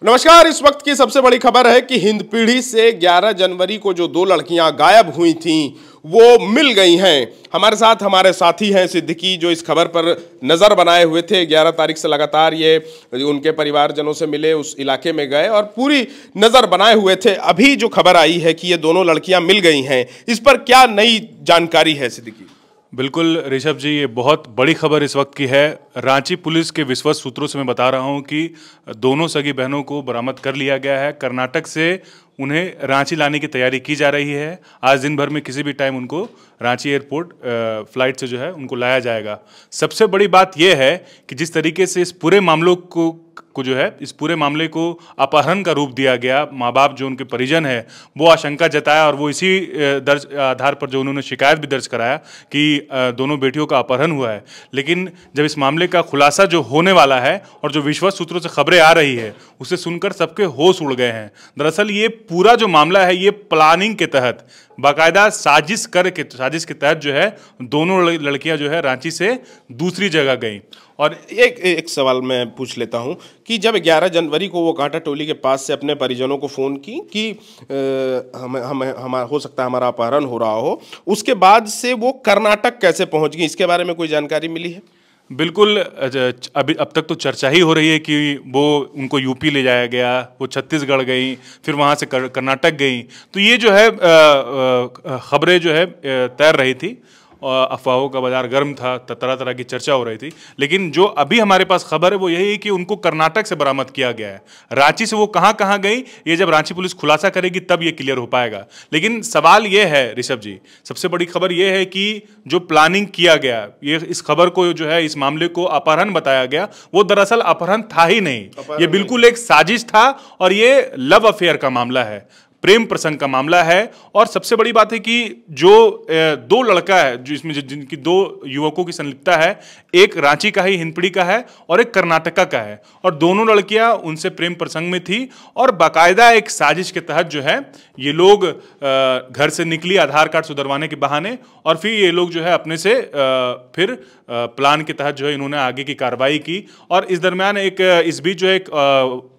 नमस्कार। इस वक्त की सबसे बड़ी खबर है कि हिंदपीढ़ी से 11 जनवरी को जो दो लड़कियां गायब हुई थीं वो मिल गई हैं। हमारे साथ हमारे साथी हैं सिद्दीकी, जो इस खबर पर नज़र बनाए हुए थे। 11 तारीख से लगातार ये उनके परिवारजनों से मिले, उस इलाके में गए और पूरी नज़र बनाए हुए थे। अभी जो खबर आई है कि ये दोनों लड़कियां मिल गई हैं, इस पर क्या नई जानकारी है सिद्दीकी? बिल्कुल ऋषभ जी, ये बहुत बड़ी खबर इस वक्त की है। रांची पुलिस के विश्वस्त सूत्रों से मैं बता रहा हूं कि दोनों सगी बहनों को बरामद कर लिया गया है। कर्नाटक से उन्हें रांची लाने की तैयारी की जा रही है। आज दिन भर में किसी भी टाइम उनको रांची एयरपोर्ट फ्लाइट से जो है उनको लाया जाएगा। सबसे बड़ी बात यह है कि जिस तरीके से इस पूरे मामलों को जो है इस पूरे मामले को अपहरण का रूप दिया गया, माँ बाप जो उनके परिजन है वो आशंका जताया और वो इसी दर्ज आधार पर जो उन्होंने शिकायत भी दर्ज कराया कि दोनों बेटियों का अपहरण हुआ है। लेकिन जब इस मामले का खुलासा जो होने वाला है और जो विश्वस्त सूत्रों से खबरें आ रही है उसे सुनकर सबके होश उड़ गए हैं। दरअसल ये पूरा जो मामला है ये प्लानिंग के तहत, बाकायदा साजिश के तहत जो है दोनों लड़कियां जो है रांची से दूसरी जगह गई। और एक सवाल मैं पूछ लेता हूं कि जब 11 जनवरी को वो कांटा टोली के पास से अपने परिजनों को फ़ोन की कि हम हो सकता है हमारा अपहरण हो रहा हो, उसके बाद से वो कर्नाटक कैसे पहुंच गई, इसके बारे में कोई जानकारी मिली है? बिल्कुल, अब तक तो चर्चा ही हो रही है कि वो उनको यूपी ले जाया गया, वो छत्तीसगढ़ गई, फिर वहाँ से कर्नाटक गई। तो ये जो है खबरें जो है तैर रही थी और अफवाहों का बाजार गर्म था, तरह तरह की चर्चा हो रही थी। लेकिन जो अभी हमारे पास खबर है वो यही है कि उनको कर्नाटक से बरामद किया गया है। रांची से वो कहाँ कहाँ गई ये जब रांची पुलिस खुलासा करेगी तब ये क्लियर हो पाएगा। लेकिन सवाल ये है ऋषभ जी, सबसे बड़ी खबर ये है कि जो प्लानिंग किया गया, ये इस खबर को जो है इस मामले को अपहरण बताया गया, वो दरअसल अपहरण था ही नहीं। ये बिल्कुल एक साजिश था और ये लव अफेयर का मामला है, प्रेम प्रसंग का मामला है। और सबसे बड़ी बात है कि जो दो लड़का है जो इसमें जिनकी दो युवकों की संलिप्तता है, एक रांची का ही हिंदपीढ़ी का है और एक कर्नाटका का है, और दोनों लड़कियां उनसे प्रेम प्रसंग में थी और बाकायदा एक साजिश के तहत जो है ये लोग घर से निकली आधार कार्ड सुधरवाने के बहाने, और फिर ये लोग जो है अपने से फिर प्लान के तहत जो है इन्होंने आगे की कार्रवाई की। और इस दरमियान इस बीच जो है एक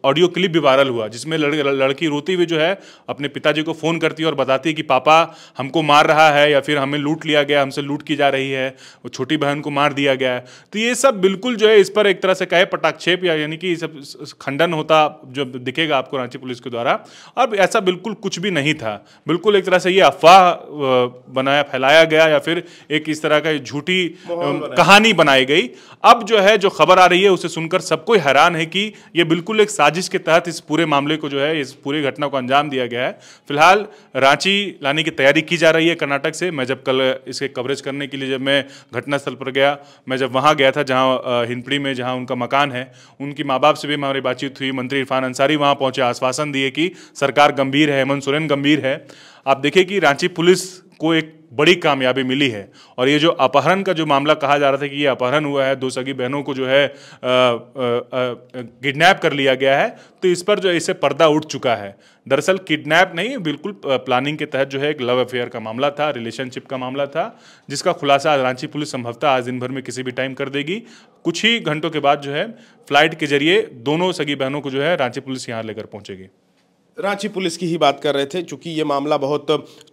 ऑडियो क्लिप भी वायरल हुआ जिसमें लड़की रोती हुई जो है अपने पिताजी को फ़ोन करती है और बताती है कि पापा हमको मार रहा है, या फिर हमें लूट लिया गया, हमसे लूट की जा रही है, वो छोटी बहन को मार दिया गया है। तो ये सब बिल्कुल जो है इस पर एक तरह से कहे पटाक्षेप यानी कि सब खंडन होता जो दिखेगा आपको रांची पुलिस के द्वारा। अब ऐसा बिल्कुल कुछ भी नहीं था, बिल्कुल एक तरह से ये अफवाह फैलाया गया या फिर एक इस तरह का झूठी कहानी बनाई गई। अब जो है जो खबर आ रही है उसे सुनकर सबको हैरान है कि ये बिल्कुल एक साजिश के तहत इस पूरे मामले को जो है इस पूरी घटना को अंजाम दिया गया है। फिलहाल रांची लाने की तैयारी की जा रही है कर्नाटक से। मैं जब कल इसके कवरेज करने के लिए जब मैं घटनास्थल पर गया, मैं जब वहाँ गया था जहाँ हिंदपीढ़ी में जहाँ उनका मकान है, उनकी माँ बाप से भी हमारी बातचीत हुई। मंत्री इरफान अंसारी वहाँ पहुँचे, आश्वासन दिए कि सरकार गंभीर है, हेमंत सोरेन गंभीर है। आप देखिए कि रांची पुलिस को एक बड़ी कामयाबी मिली है। और ये जो अपहरण का जो मामला कहा जा रहा था कि ये अपहरण हुआ है, दो सगी बहनों को जो है किडनैप कर लिया गया है, तो इस पर जो इससे पर्दा उठ चुका है। दरअसल किडनैप नहीं, बिल्कुल प्लानिंग के तहत जो है एक लव अफेयर का मामला था, रिलेशनशिप का मामला था, जिसका खुलासा रांची पुलिस संभवतः आज दिन भर में किसी भी टाइम कर देगी। कुछ ही घंटों के बाद जो है फ्लाइट के जरिए दोनों सगी बहनों को जो है रांची पुलिस यहाँ लेकर पहुँचेगी। रांची पुलिस की ही बात कर रहे थे, चूंकि ये मामला बहुत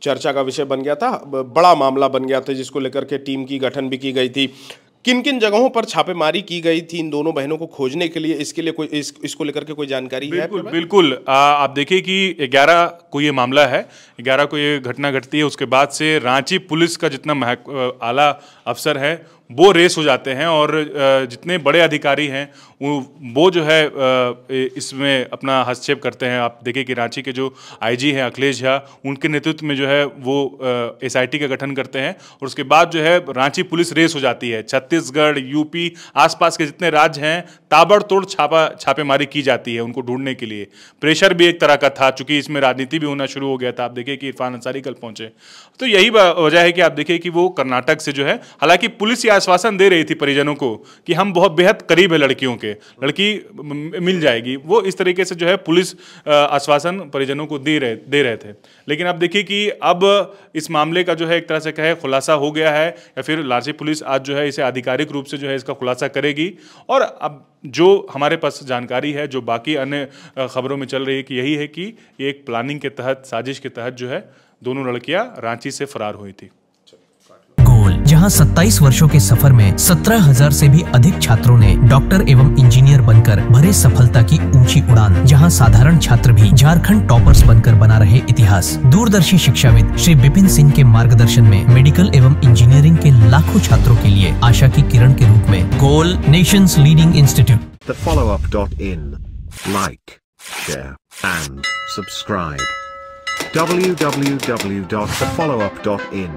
चर्चा का विषय बन गया था, बड़ा मामला बन गया था, जिसको लेकर के टीम की गठन भी की गई थी। किन किन जगहों पर छापेमारी की गई थी इन दोनों बहनों को खोजने के लिए, इसके लिए कोई इसको लेकर के कोई जानकारी है? बिल्कुल आप देखिए कि 11 को ये मामला है, 11 को ये घटना घटती है, उसके बाद से रांची पुलिस का जितना आला अफसर है वो रेस हो जाते हैं और जितने बड़े अधिकारी हैं वो जो है इसमें अपना हस्तक्षेप करते हैं। आप देखिए कि रांची के जो आईजी हैं अखिलेश झा, उनके नेतृत्व में जो है वो एसआईटी का गठन करते हैं और उसके बाद जो है रांची पुलिस रेस हो जाती है। छत्तीसगढ़, यूपी, आसपास के जितने राज्य हैं ताबड़तोड़ छापेमारी की जाती है उनको ढूंढने के लिए। प्रेशर भी एक तरह का था, चूंकि इसमें राजनीति भी होना शुरू हो गया था। आप देखिए कि इरफान अंसारी कल पहुंचे, तो यही वजह है कि आप देखिए कि वो कर्नाटक से जो है, हालांकि पुलिस आश्वासन दे रही थी परिजनों को कि हम बहुत बेहद करीब है लड़कियों के, लड़की मिल जाएगी। वो इस तरीके से जो है पुलिस आश्वासन परिजनों को दे रहे थे। लेकिन अब देखिए कि अब इस मामले का जो है एक तरह से कहे खुलासा हो गया है, या फिर लालची पुलिस आज जो है इसे आधिकारिक रूप से जो है इसका खुलासा करेगी। और अब जो हमारे पास जानकारी है, जो बाकी अन्य खबरों में चल रही है कि यही है कि ये एक प्लानिंग के तहत, साजिश के तहत जो है दोनों लड़कियां रांची से फरार हुई थी। गोल, जहां 27 वर्षों के सफर में 17,000 से भी अधिक छात्रों ने डॉक्टर एवं इंजीनियर बनकर भरे सफलता की ऊंची उड़ान, जहां साधारण छात्र भी झारखंड टॉपर्स बनकर बना रहे इतिहास। दूरदर्शी शिक्षाविद श्री विपिन सिंह के मार्गदर्शन में मेडिकल एवं इंजीनियरिंग के लाखों छात्रों के लिए आशा की किरण के रूप में गोल, nation's leading institute. TheFollowUp.in. Like, share, and subscribe. www.thefollowup.in